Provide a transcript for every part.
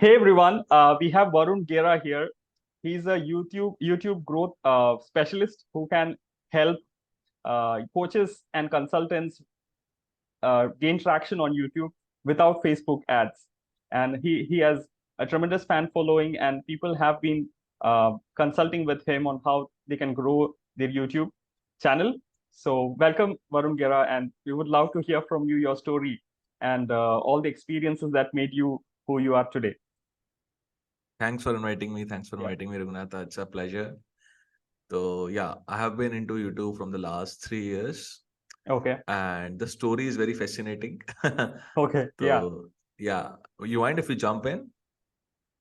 Hey everyone, we have Varun Gera here. He's a YouTube growth specialist who can help coaches and consultants gain traction on YouTube without Facebook ads. And he has a tremendous fan following, and people have been consulting with him on how they can grow their YouTube channel. So welcome, Varun Gera, and we would love to hear from you your story and all the experiences that made you who you are today. Thanks for inviting me. Thanks for Yeah. inviting me, Raghunatha. It's a pleasure. So, yeah, I have been into YouTube from the last 3 years, Okay. and the story is very fascinating. Okay. Yeah. So, yeah, you mind if we jump in?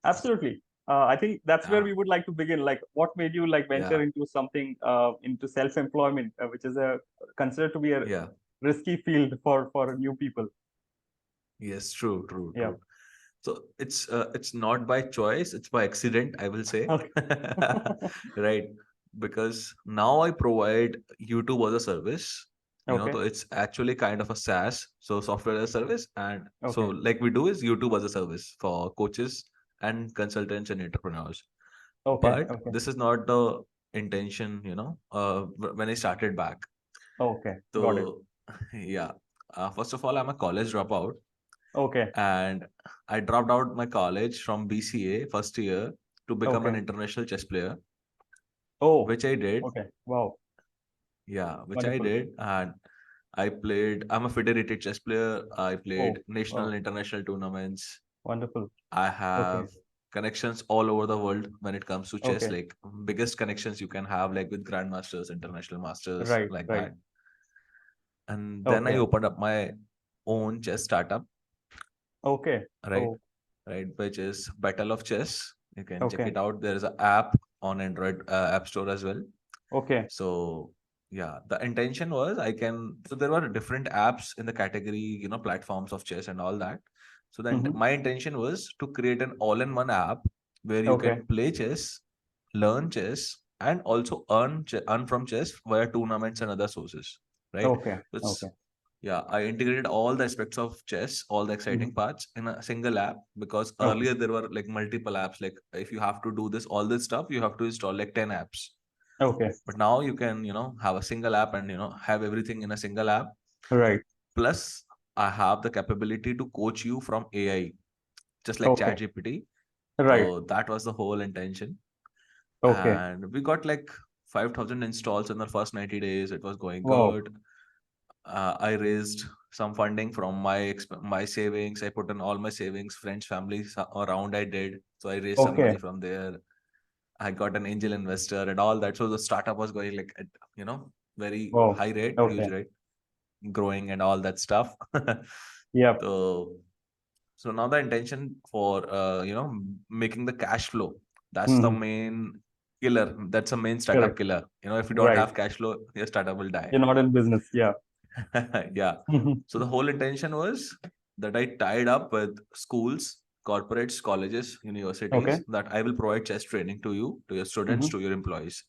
Absolutely. I think that's where Yeah, we would like to begin. Like, what made you like venture yeah, into something into self-employment, which is a considered to be a yeah. risky field for new people. Yes, true, true, Yeah. true. So it's not by choice, it's by accident, I will say. Okay. Right. Because now I provide YouTube as a service. So Okay. it's actually kind of a SaaS, so software as a service. And so Okay. like we do is YouTube as a service for coaches and consultants and entrepreneurs. Okay. But Okay. this is not the intention, when I started back. Okay. Got it. So yeah. First of all, I'm a college dropout Okay. and I dropped out my college from BCA first year to become an Okay. international chess player, Oh. which I did. Okay. Wow. Yeah, which I Wonderful. did. And I played, I'm a federated chess player. I played Oh. national Oh. and international tournaments. Wonderful. I Okay. have connections all over the world when it comes to chess, Okay. like biggest connections you can have, like with grandmasters, international masters, Right. like Right. that. And then I Okay. opened up my own chess startup, Okay. right? Oh. Right, which is Battle of Chess. You can check Okay. it out. There is an app on Android App Store as well. Okay. So yeah, the intention was so there were different apps in the category, platforms of chess and all that. So then Mm-hmm. my intention was to create an all-in-one app where you Okay. can play chess, learn chess, and also earn from chess via tournaments and other sources, right? Okay. It's Okay. Yeah, I integrated all the aspects of chess, all the Mm-hmm. exciting parts in a single app because Okay. earlier there were like multiple apps. Like if you have to do all this stuff, you have to install like 10 apps. Okay. But now you can, have a single app and, have everything in a single app. Right. Plus, I have the capability to coach you from AI, just like Okay. ChatGPT. Right. So that was the whole intention. Okay. And we got like 5,000 installs in the first 90 days. It was going Wow. good. I raised some funding from my savings. I put in all my savings, friends, families around. I did so. I raised some money Okay. from there. I got an angel investor and all that. So the startup was going like at very Wow. high rate, huge Okay. rate, growing and all that stuff. Yep. So now the intention for making the cash flow. That's the Hmm. main killer. That's the main startup Correct. killer. If you don't Right. have cash flow, your startup will die. You're not in business. Yeah. Yeah. So the whole intention was that I tied up with schools, corporates, colleges, Okay. universities, that I will provide chess training to you, to your students, Hmm. to your employees,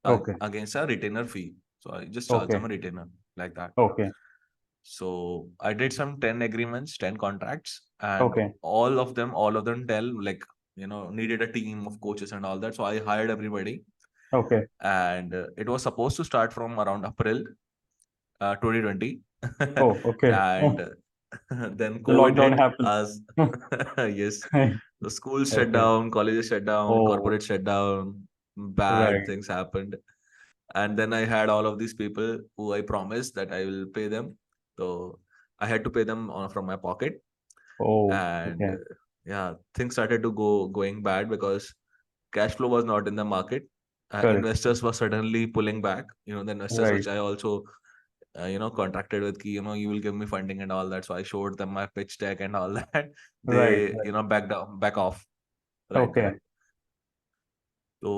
Okay. against a retainer fee. So I just charge them Okay. a retainer like that. Okay. So I did some 10 agreements, 10 contracts, and Okay. all of them tell like, needed a team of coaches and all that. So I hired everybody, Okay. and it was supposed to start from around April 2020. Oh, okay. And then The COVID lockdown hit happened. us. Yes, the schools shut Okay. down, colleges shut down, Oh, corporate shut down, bad right. things happened. And then I had all of these people who I promised that I will pay them. So I had to pay them from my pocket. Oh, And okay. yeah, things started to going bad because cash flow was not in the market. Correct. Investors were suddenly pulling back. The investors Right. which I also contracted with key, you will give me funding and all that. So I showed them my pitch deck and all that. Right. They, Right. back off right Okay. there.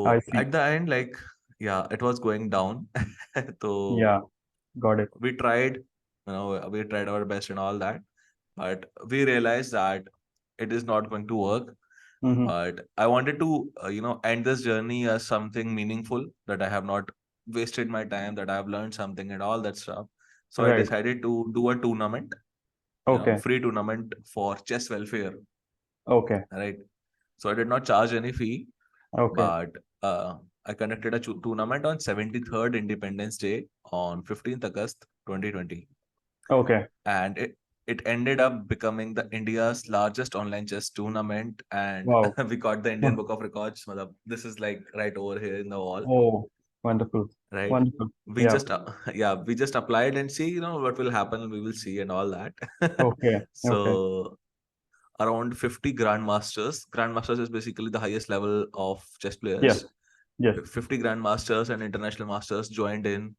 I So see. at the end, like, yeah, it was going down. So Yeah. Got it. we tried our best and all that, but we realized that it is not going to work. Hmm. But I wanted to, end this journey as something meaningful, that I have not wasted my time, that I have learned something and all that stuff. So I Right. decided to do a tournament, Okay. free tournament for chess welfare, Okay. right? So I did not charge any fee, Okay. but I conducted a tournament on 73rd Independence Day on 15th August 2020. Okay. And it ended up becoming the India's largest online chess tournament, and Wow. we got the Indian Book of Records. This is like right over here in the wall, Oh, wonderful. right? Wonderful. We Yeah. just yeah, we just applied and see, what will happen. We will see and all that. Okay. Okay. So around 50 grandmasters. Grandmasters is basically the highest level of chess Yes. players. Yes. 50 grandmasters and international masters joined in.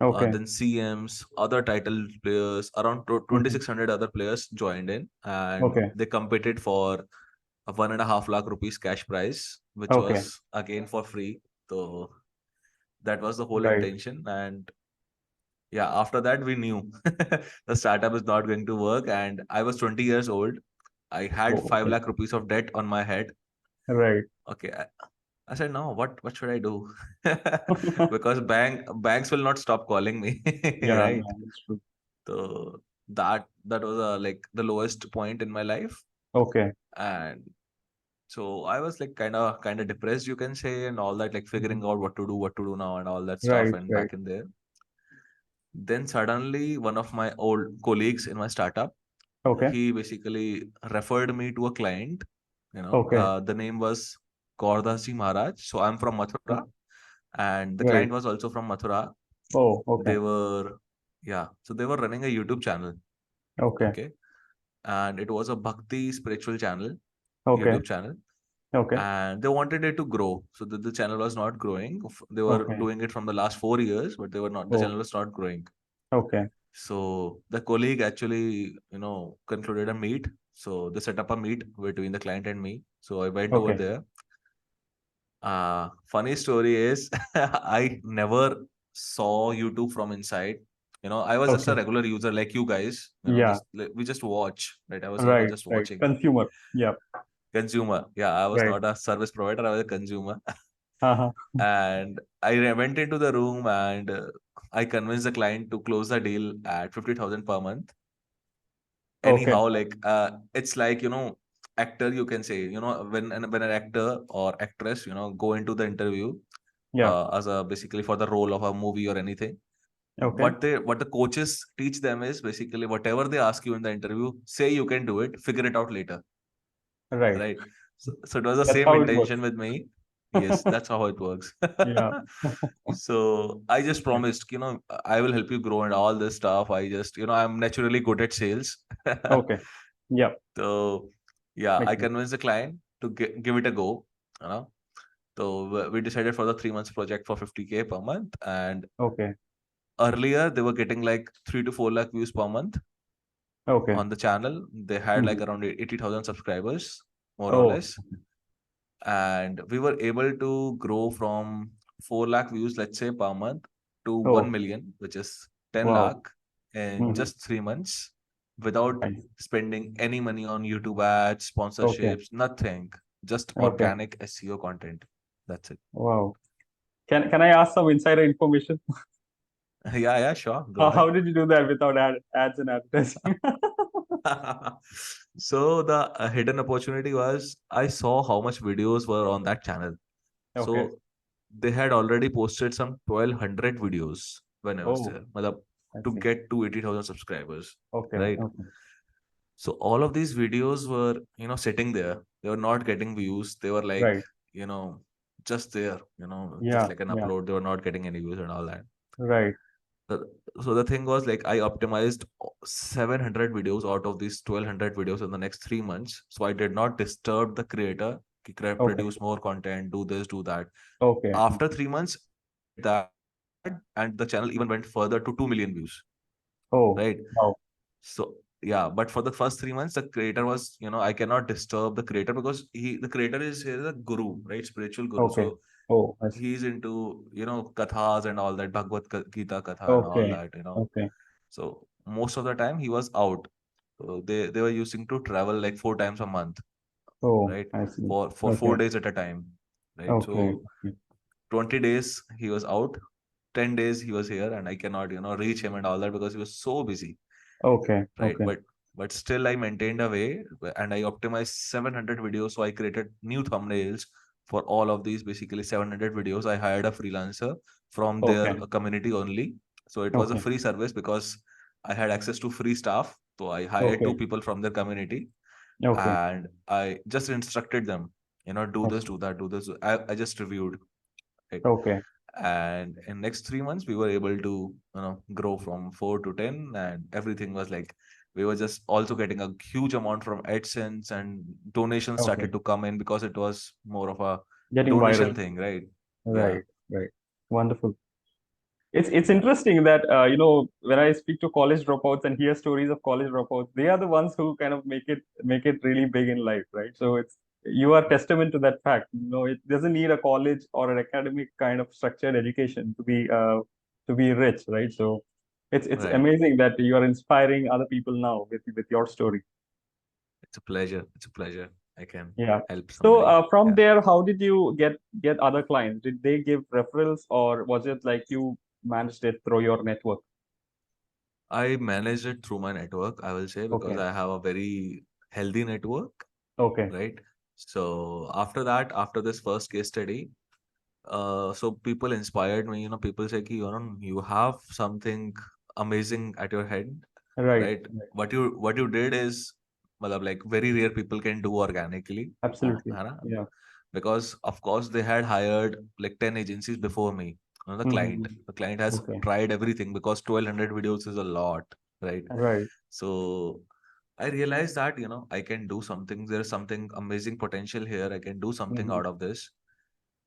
Okay. Then CMs, other title players, around Mhm. 2,600 other players joined in, and Okay. they competed for a 1.5 lakh rupees cash prize, which Okay. was again for free. So that was the whole Right. intention. And yeah, after that, we knew the startup is not going to work. And I was 20 years old. I had Oh, 5 okay. lakh rupees of debt on my head. Right. Okay. I said, no, what should I do? Because banks will not stop calling me, Yeah, right? yeah, that's true. So that was like the lowest point in my life. Okay. And so I was like kind of depressed, you can say, and all that, like Mhm. figuring out what to do now and all that stuff, Right, and right. back in there. Then suddenly one of my old colleagues in my startup, Okay. he basically referred me to a client. Okay. The name was Gaurdas Ji Maharaj. So I'm from Mm. Mathura, and the Right. client was also from Mathura. Oh, okay. They were, yeah, so they were running a YouTube channel. Okay. Okay. And it was a Bhakti spiritual channel, Okay. YouTube channel, Okay. and they wanted it to grow. So the channel was not growing. They were Okay. doing it from the last 4 years, but they were not, the Oh, channel was not growing. okay. So the colleague actually, concluded a meet. So they set up a meet between the client and me. So I went over Okay. there. Funny story is I never saw YouTube from inside. I was just a Okay. regular user like you guys. Yeah. Just we just watch, right? I was Right. just Right. watching. Consumer. Yeah. Consumer. Yeah, I was Right. not a service provider. I was a consumer. Uh-huh. And I went into the room, and I convinced the client to close the deal at 50,000 per month. Okay. Anyhow, like it's like, actor, you can say, when an actor or actress, go into the interview Yeah. as a basically for the role of a movie or anything. Okay. What the coaches teach them is basically whatever they ask you in the interview, say you can do it, figure it out later, Right. right? So it was the That's same how it works. intention with me. Yes, that's how it works. Yeah. So I just Right. promised, I will help you grow and all this stuff. I just, I'm naturally good at sales. Okay. Yeah. So yeah, I Makes sense. convinced the client to give it a go. You know, so we decided for the 3 months project for 50K per month. And Okay. earlier they were getting like 3 to 4 lakh views per month Okay. on the channel. They had like Mhm. around 80,000 subscribers, more or Oh, less. And we were able to grow from 4 lakh views, let's say, per month to 1 oh, million, which is 10 wow. lakh in Mhm. just 3 months without Nice. spending any money on YouTube ads, Okay. sponsorships, nothing, just Okay. organic SEO content. That's it. Wow. Can I ask some insider information? Yeah, yeah, sure. Go How ahead. did you do that without ads and advertising? So the hidden opportunity was I saw how much videos were on that channel. Okay. So they had already posted some 1,200 videos when I was Oh, there, matlab, I to see. get to 80,000 subscribers, Okay. right? Okay. So all of these videos were, sitting there. They were not getting views. They were like, Right. you know, just there, just Yeah. like an Yeah. upload. They were not getting any views and all that. Right. So so the thing was like I optimized 700 videos out of these 1,200 videos in the next 3 months. So I did not disturb the creator. Okay. Produce more content, do this, do that. Okay. After 3 months, I did that, and the channel even went further to 2 million views, Oh, right? wow. So yeah, but for the first 3 months, the creator was, I cannot disturb the creator because the creator is a guru, right? Spiritual guru. Okay. So Oh, I see. he's into, kathas and all that, Gita katha and all Okay. that. Okay. So most of the time he was out. So they were using to travel like 4 times a month, Oh, right? I see. For Okay. 4 days at a time, right? Okay. So Okay. 20 days he was out, 10 days he was here, and I cannot, reach him and all that because he was so busy, Okay. right? Okay. but still I maintained a way and I optimized 700 videos. So I created new thumbnails for all of these, basically 700 videos. I hired a freelancer from their Okay. community only. So it was a Okay. free service because I had access to free staff. So I hired two Okay. people from their community Okay. and I just instructed them, do this, Okay. do that, do this. I just reviewed it. Okay. And in next 3 months, we were able to, grow from 4 to 10, and everything was like, we were just also getting a huge amount from AdSense, and donations Okay. started to come in because it was more of a Getting donation viral. thing, right? Yeah, Right. Right. Wonderful. It's yeah, interesting that when I speak to college dropouts and hear stories of college dropouts, they are the ones who kind of make it really big in life, right? So it's you are testament to that fact. It doesn't need a college or an academic kind of structured education to be rich, right? So it's right. amazing that you are inspiring other people now with your story. It's a pleasure. It's a pleasure. I can Yeah. help So somebody. from Yeah. there, how did you get other clients? Did they give referrals, or was it like you managed it through your network? I managed it through my network, I will say, because Okay. I have a very healthy network, Okay. right? So after that, after this first case study, so people inspired me. People say, ki, you have something amazing at your head, Right. right? Right. What you did is, matlab, like very rare people can do organically, Absolutely. है ना? Yeah. Because of course they had hired like 10 agencies before me. The client, Mm-hmm. the client has Okay. tried everything because 1200 videos is a lot, right? Right. So I realized that, I can do something. There's something amazing potential here. I can do something Mm-hmm. out of this.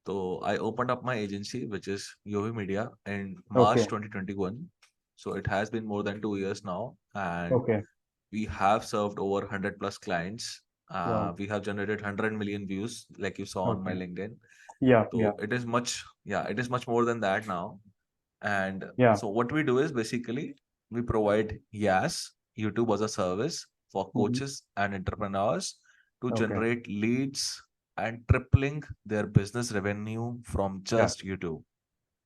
So I opened up my agency, which is UV Media, in March Okay. 2021. So it has been more than 2 years now, and Okay. we have served over 100 plus clients. Wow. We have generated 100 million views, like you saw on my Okay. LinkedIn. Yeah. Yeah. So it is much, yeah, it is much more than that now. And Yeah. so what we do is basically we provide YAS, YouTube as a service for Mm-hmm. coaches and entrepreneurs to Okay. generate leads and tripling their business revenue from Yeah. just YouTube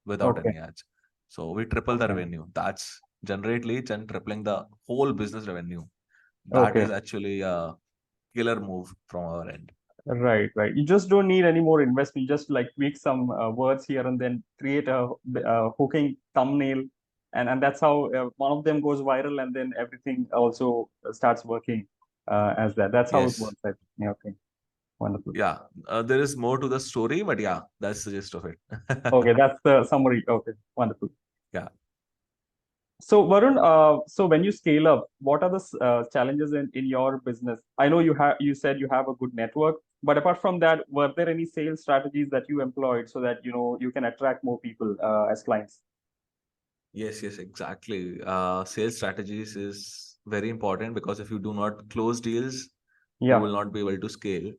without Okay. any ads. So we triple the Okay. revenue. That's generate leads and tripling the whole business revenue. That Okay. is actually a killer move from our end. Right. Right. You just don't need any more investment. Just like tweak some words here and then create a hooking thumbnail, and that's how one of them goes viral, and then everything also starts working as that. That's how it Yes. works. I think. Yeah. Okay. Wonderful. Yeah. There is more to the story, but yeah, that's the gist of it. Okay, that's the summary. Okay, wonderful. Yeah. So Varun, so when you scale up, what are the challenges in your business? I know you said you have a good network, but apart from that, were there any sales strategies that you employed so that you can attract more people as clients? Yes, yes, exactly. Sales strategies is very important because if you do not close deals, you Yeah, will not be able to scale.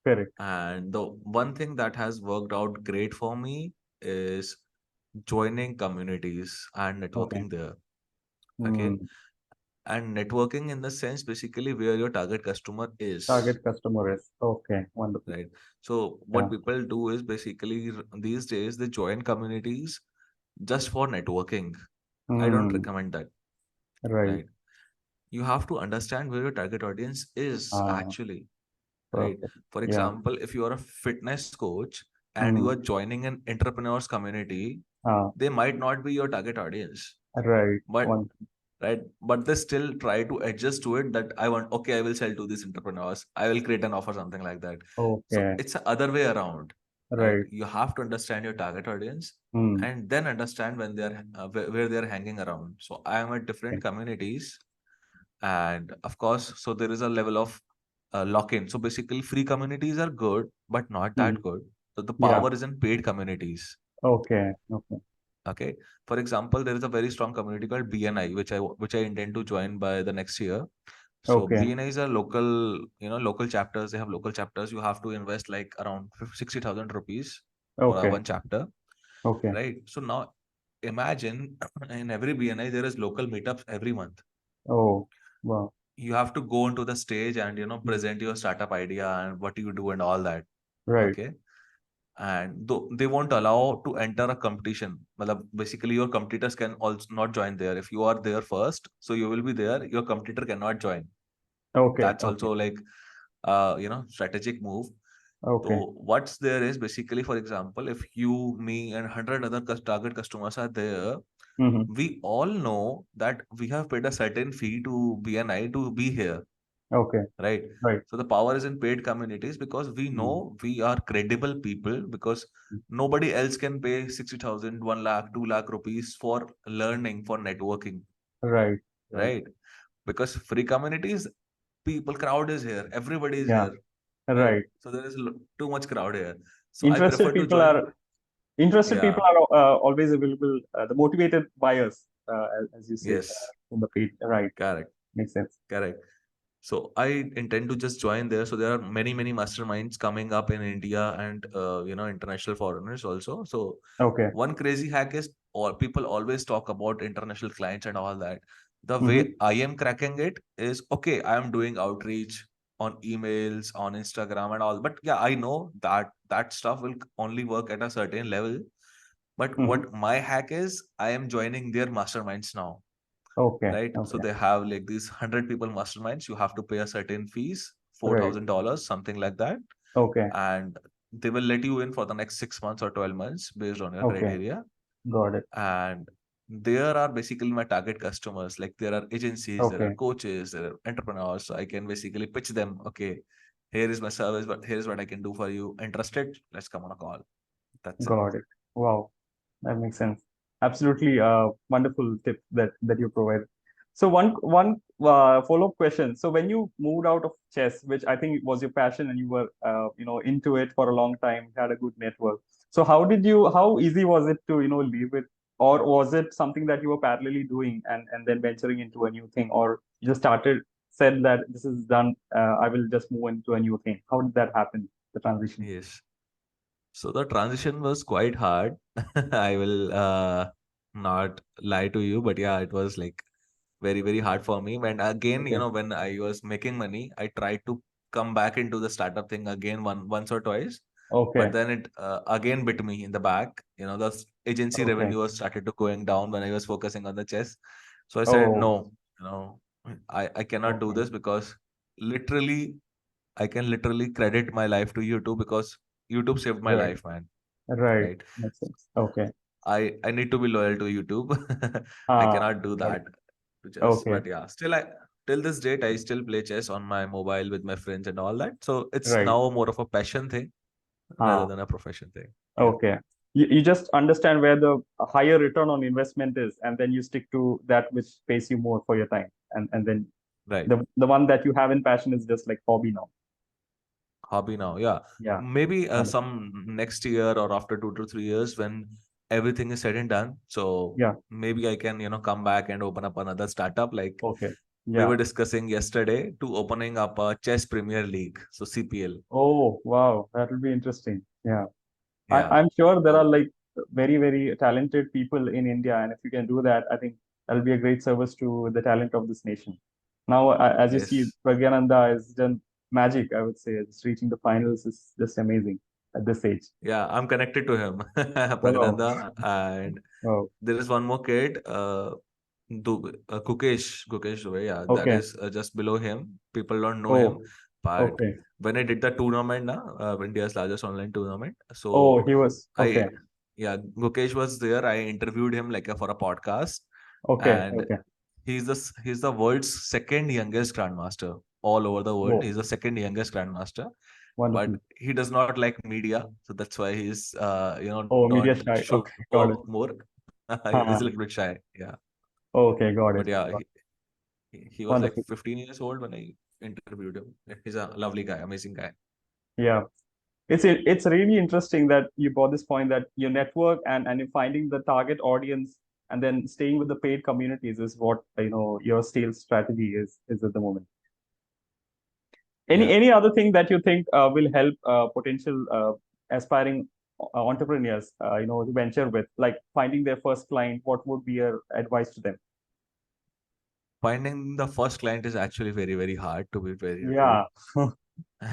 correct. And the one thing that has worked out great for me is joining communities and Okay. networking there. Okay. Hmm. And networking in the sense basically where your target customer is, Target customer is okay. Wonderful. right? So what Yeah. people do is basically these days they join communities just for networking. I don't Hmm. recommend that, Right. right? You have to understand where your target audience is Ah, actually, right? perfect. For Yeah. example, if you are a fitness coach and you Hmm. are joining an entrepreneurs community, Ah, they might not be your target audience, right. but One. right, but they still try to adjust to it, that I want, okay, I will sell to these entrepreneurs, I will create an offer, something like that. So Okay. it's the other way around, right? Right. You have to understand your target audience Hmm. and then understand when they're where they're hanging around. So I am at different Okay. communities, and of course, so there is a level of lock-in. So basically free communities are good but not Hmm. that good. So the Yeah. power is in paid communities. Okay. Okay. Okay, for example, there is a very strong community called BNI, which I intend to join by the next year. So Okay. BNIs are local, local chapters. They have local chapters. You have to invest like around 60,000 rupees for a Okay. one chapter, Okay. right? So now imagine in every BNI there is local meetups every month. Oh, wow. You have to go into the stage and Mm. present your startup idea and what you do and all that. Right. Okay, and they won't allow to enter a competition. Basically, your competitors can also not join there. If you are there first, so you will be there. Your competitor cannot join. Okay. That's Okay. also like strategic move. Okay. So what's there is basically, for example, if you, me, and 100 other target customers are there, Mm-hmm. we all know that we have paid a certain fee to BNI to be here, Okay. right? Right. So the power is in paid communities because we Mm-hmm. know we are credible people, because nobody else can pay 60,000, 1 lakh, 2 lakh rupees for learning, for networking, Right. Right. right? Because free communities, people, crowd is here, everybody is Yeah. here, right? Right. So there is too much crowd here. So I Interested prefer to people join. are interested people Yeah, are always available. The motivated buyers, as you say, yes, in the paid. Right. correct, Makes sense. correct. So I intend to just join there. So there are many, many masterminds coming up in India and international foreigners also. So Okay. one crazy hack is, or people always talk about international clients and all that. The Mm-hmm. way I am cracking it is, okay, I am doing outreach on emails, on Instagram and all. But yeah, I know that that stuff will only work at a certain level. But Mm-hmm. what my hack is, I am joining their masterminds now, Okay. right? So Okay. they have like these 100 people masterminds. You have to pay a certain fees, Right. $4,000, something like that, Okay. and they will let you in for the next 6 months or 12 months based on your Okay. criteria. Got it. And there are basically my target customers. Like there are agencies, there are Okay. coaches, there are entrepreneurs. So I can basically pitch them, okay, here is my service, but here's what I can do for you. Interested? Let's come on a call. That's it. Got it. Wow. That makes sense. Absolutely, wonderful tip that you provided. So one follow-up question. So when you moved out of chess, which I think was your passion, and you were into it for a long time, had a good network. So how easy was it to leave it, or was it something that you were parallelly doing and then venturing into a new thing, or you just said that this is done, I will just move into a new thing. How did that happen, the transition? Yes. So the transition was quite hard. I will not lie to you, but yeah, it was like very, very hard for me. And again, Okay. when I was making money, I tried to come back into the startup thing again once or twice, but Okay. then it again bit me in the back. The agency Okay. revenue was started to going down when I was focusing on the chess. So I said, Oh. no, you know, I cannot do Okay. this, because literally I can literally credit my life to YouTube, because YouTube saved my Right. life, man. Right. Right? Makes sense. Okay. I need to be loyal to YouTube. I Ah, cannot do got it. that to chess. Okay. But yeah, still I till this date I still play chess on my mobile with my friends and all that. So it's Right. now more of a passion thing rather Ah, than a profession thing. Yeah. okay. You just understand where the higher return on investment is, and then you stick to that which pays you more for your time. And then Right. the one that you have in passion is just like hobby now. Hobby now. Yeah. Yeah. Maybe Wonderful. some next year or after 2 to 3 years when everything is said and done. So Yeah. maybe I can, come back and open up another startup. Like Okay. we Yeah. were discussing yesterday, to opening up a chess Premier League. So CPL. Oh, wow. That will be interesting. Yeah. Yeah. I'm sure there are So like very, very talented people in India, and if you can do that, I think that'll be a great service to the talent of this nation. Now, as you see, yes. Pragyananda has done magic, I would say. Just reaching the finals is just amazing at this age. Yeah, I'm connected to him, Wow. Pragnanda, and Oh, there is one more kid, Gukesh Dubey. Yeah, that okay. is just below him. People don't know him, Oh, but okay. when I did the tournament, India's largest online tournament, Oh, so he was I, okay. yeah, Gukesh was there. I interviewed him like for a podcast, Okay. and Okay. he's the world's second youngest grandmaster all over the world. Oh, He's the second youngest grandmaster, but wonderful. he does not like media, so that's why he's Oh, media don't shy. show Okay. Got it. up more. He's a Huh. little bit shy, yeah. Okay. Got it. But yeah, he was like Wonderful. 15 years old when I interviewed him. He's a lovely guy, amazing guy. Yeah. It's really interesting that you brought this point that your network and you finding the target audience and then staying with the paid communities is what your sales strategy is at the moment. Any Yeah. any other thing that you think will help potential aspiring entrepreneurs to venture with, like finding their first client? What would be your advice to them? Finding the first client is actually very, very hard, to be very true. Yeah,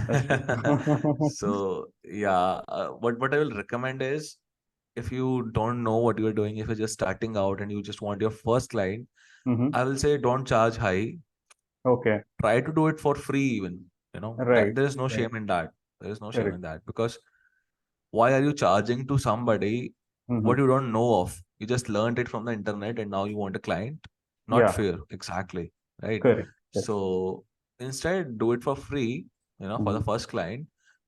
that's true. So yeah, what I will recommend is, if you don't know what you're doing, if you're just starting out and you just want your first client, Hmm. I will say don't charge high. Okay. Try to do it for free even. That Right. there is no Right. shame in that. There is no shame Correct. in that, because why are you charging to somebody Mm-hmm. what you don't know of? You just learned it from the internet and now you want a client. Not Yeah. fair. Exactly. Right. Correct. Correct. So instead, do it for free, for Mm-hmm. the first client.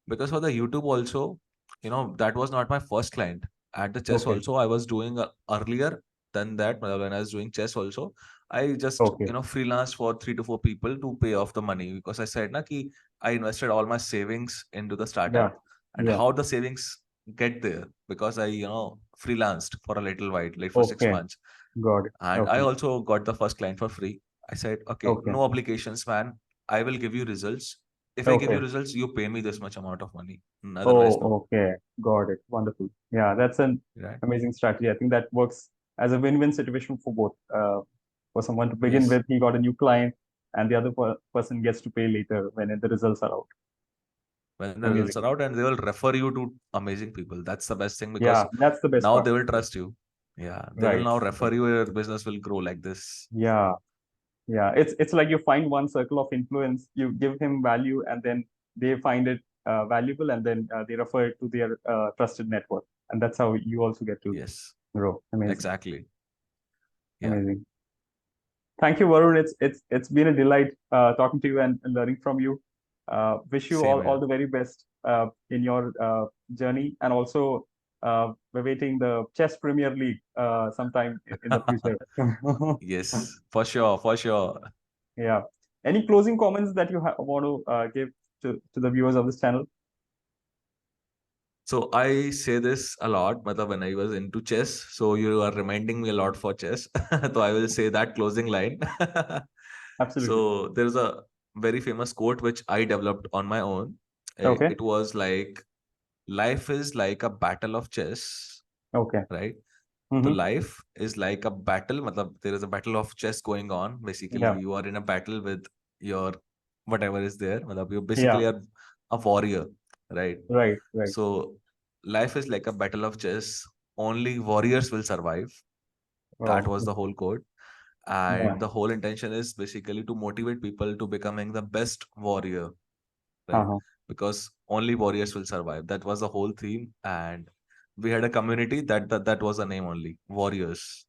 Because for the YouTube also, that was not my first client. At the chess Okay. also, I was doing earlier than that. When I was doing chess also, I just, Okay. freelanced for 3 to 4 people to pay off the money, because I said, na, ki I invested all my savings into the Yeah. startup, and Yeah. how the savings get there, because I, freelanced for a little while, like for six Okay. months. Got it. And I Okay. also got the first client for free. I said, okay, Okay. no obligations, man. I will give you results. If I give you Okay. results, you pay me this much amount of money. Otherwise, no. Oh, okay. Got it. Wonderful. Yeah, that's an Right? amazing strategy. I think that works as a win-win situation for both. For someone to begin Yes. with, he got a new client, and the other person gets to pay later when the results are out. When the results Amazing. are out, and they will refer you to amazing people. That's the best thing, because Yeah, that's the best now part. they will trust you. Yeah. They will Right. now Right. refer you. Your business will grow like this. Yeah. Yeah. It's like you find one circle of influence, you give him value, and then they find it valuable, and then they refer it to their trusted network, and that's how you also get to Yes. grow. Amazing. Exactly. Yeah. Amazing. Thank you, Varun. It's been a delight talking to you and learning from you. Wish you Same all here. the very best in your journey, and also we're waiting the Chess Premier League sometime in the future. Yes. For sure. For sure. Yeah. Any closing comments that you want to give to the viewers of this channel? So I say this a lot, matlab, when I was into chess. So you are reminding me a lot for chess. So I will say that closing line. Absolutely. So there's a very famous quote which I developed on my own. Okay. It was like, life is like a battle of chess, Okay. right? The Mm-hmm. life is like a battle. Matlab, there is a battle of chess going on. Basically, Yeah. you are in a battle with your whatever is there. Matlab, you Yeah. basically are a warrior, right? Right. Right. So life is like a battle of chess. Only warriors will survive. That Wow. was the whole code. Yeah. And the whole intention is basically to motivate people to becoming the best warrior, right? Uh-huh. Because only warriors will survive. That was the whole theme. And we had a community that was the name only, Warriors.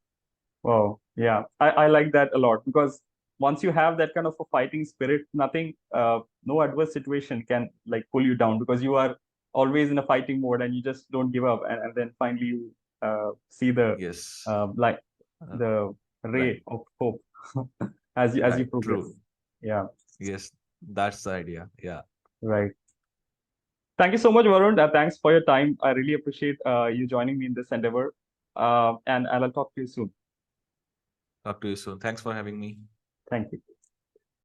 Wow. Yeah. I like that a lot because once you have that kind of a fighting spirit, nothing, no adverse situation can like pull you down because you are always in a fighting mode and you just don't give up. And then finally you see the Yes. like Uh, the right. ray of hope as you Right. progress. True. Yeah. Yes. That's the idea. Yeah. Right. Thank you so much, Varun. Thanks for your time. I really appreciate you joining me in this endeavor. And I'll talk to you soon. Talk to you soon. Thanks for having me. Thank you.